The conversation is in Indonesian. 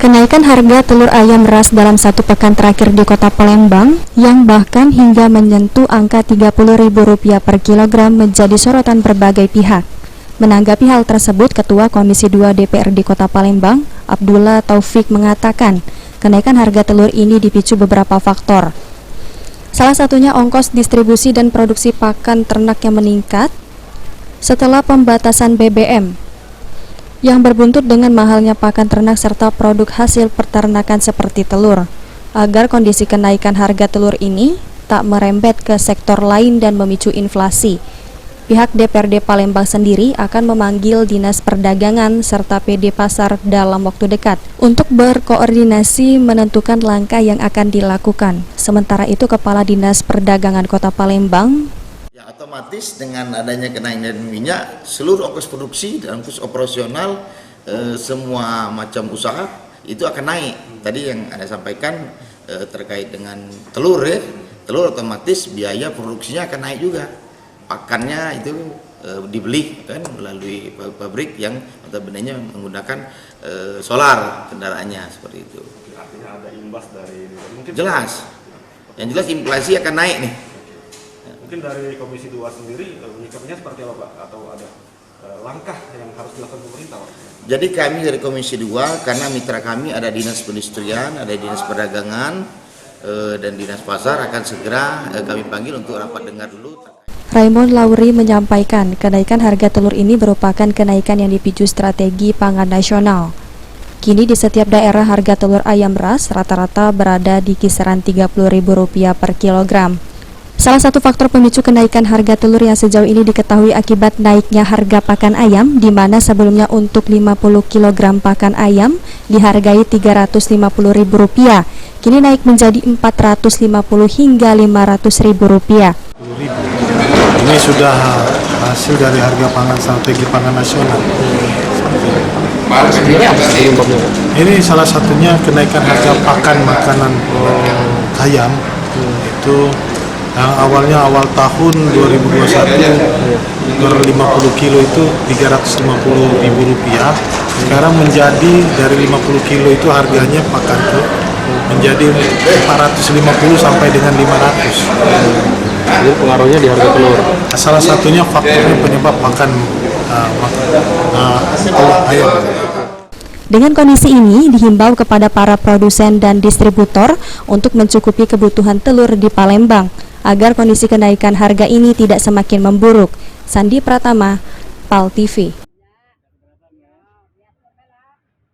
Kenaikan harga telur ayam ras dalam satu pekan terakhir di Kota Palembang yang bahkan hingga menyentuh angka Rp30.000 per kilogram menjadi sorotan berbagai pihak. Menanggapi hal tersebut, Ketua Komisi 2 DPRD Kota Palembang, Abdullah Taufik mengatakan, kenaikan harga telur ini dipicu beberapa faktor. Salah satunya ongkos distribusi dan produksi pakan ternak yang meningkat setelah pembatasan BBM, yang berbuntut dengan mahalnya pakan ternak serta produk hasil peternakan seperti telur. Agar kondisi kenaikan harga telur ini tak merembet ke sektor lain dan memicu inflasi, pihak DPRD Palembang sendiri akan memanggil Dinas Perdagangan serta PD Pasar dalam waktu dekat untuk berkoordinasi menentukan langkah yang akan dilakukan. Sementara itu, Kepala Dinas Perdagangan Kota Palembang, ya, otomatis dengan adanya kenaikan minyak, seluruh ongkos produksi dan ongkos operasional semua macam usaha itu akan naik. Tadi yang Anda sampaikan terkait dengan telur, ya, telur otomatis biaya produksinya akan naik juga. Pakannya itu dibeli kan melalui pabrik yang notabene menggunakan solar kendaraannya, seperti itu. Artinya ada imbas dari mungkin jelas. Yang jelas inflasi akan naik nih. Mungkin dari Komisi 2 sendiri menyikapinya seperti apa, Pak? Atau ada langkah yang harus dilakukan pemerintah, Pak? Jadi kami dari Komisi 2, karena mitra kami ada Dinas Perindustrian, ada Dinas Perdagangan, dan Dinas Pasar akan segera kami panggil untuk rapat dengar dulu. Raymond Lauri menyampaikan kenaikan harga telur ini merupakan kenaikan yang dipicu strategi pangan nasional. Kini di setiap daerah harga telur ayam ras rata-rata berada di kisaran Rp30.000 per kilogram. Salah satu faktor pemicu kenaikan harga telur yang sejauh ini diketahui akibat naiknya harga pakan ayam, di mana sebelumnya untuk 50 kg pakan ayam dihargai Rp350.000, kini naik menjadi Rp450 hingga Rp500.000. Ini sudah hasil dari harga pangan strategi pangan nasional. Ini salah satunya kenaikan harga pakan makanan ayam itu yang awalnya awal tahun 2021 per 50 kilo itu Rp350.000, sekarang menjadi dari 50 kilo itu harganya pakan itu menjadi 450 sampai dengan 500. Jadi pengaruhnya di harga telur. Salah satunya faktornya penyebab pakan ayam. Dengan kondisi ini, dihimbau kepada para produsen dan distributor untuk mencukupi kebutuhan telur di Palembang, agar kondisi kenaikan harga ini tidak semakin memburuk. Sandi Pratama, PAL TV.